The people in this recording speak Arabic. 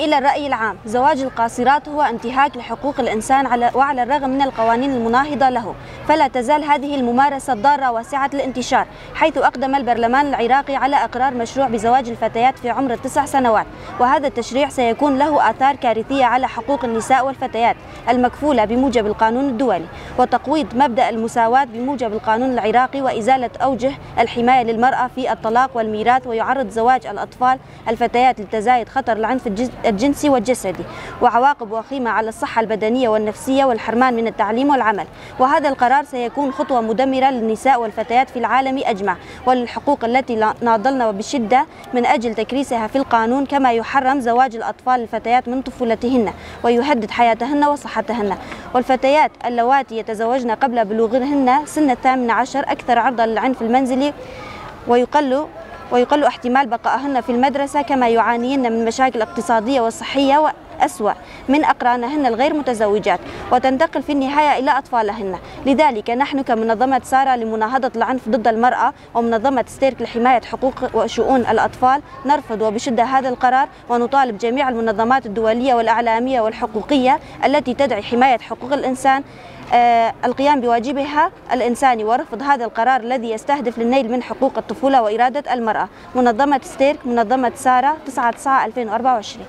إلى الرأي العام، زواج القاصرات هو انتهاك لحقوق الإنسان وعلى الرغم من القوانين المناهضة له، فلا تزال هذه الممارسة ضارة واسعة الانتشار، حيث أقدم البرلمان العراقي على إقرار مشروع بزواج الفتيات في عمر 9 سنوات، وهذا التشريع سيكون له آثار كارثية على حقوق النساء والفتيات المكفولة بموجب القانون الدولي، وتقويض مبدأ المساواة بموجب القانون العراقي، وإزالة أوجه الحماية للمرأة في الطلاق والميراث، ويعرض زواج الأطفال الفتيات لتزايد خطر العنف الجنسي والجسدي وعواقب وخيمة على الصحة البدنية والنفسية والحرمان من التعليم والعمل. وهذا القرار سيكون خطوة مدمرة للنساء والفتيات في العالم أجمع وللحقوق التي ناضلنا بشدة من أجل تكريسها في القانون، كما يحرم زواج الأطفال الفتيات من طفولتهن ويهدد حياتهن وصحتهن. والفتيات اللواتي يتزوجن قبل بلوغهن سن 18 أكثر عرضة للعنف المنزلي، ويقل احتمال بقائهن في المدرسة، كما يعانين من مشاكل اقتصادية وصحية وأسوأ من أقرانهن الغير متزوجات، وتنتقل في النهاية إلى أطفالهن. لذلك نحن كمنظمة سارة لمناهضة العنف ضد المرأة ومنظمة ستيرك لحماية حقوق وشؤون الأطفال نرفض وبشدة هذا القرار، ونطالب جميع المنظمات الدولية والإعلامية والحقوقية التي تدعي حماية حقوق الإنسان القيام بواجبها الإنساني ورفض هذا القرار الذي يستهدف للنيل من حقوق الطفولة وإرادة المرأة. منظمة ستيرك، منظمة سارة، 9/9/2024.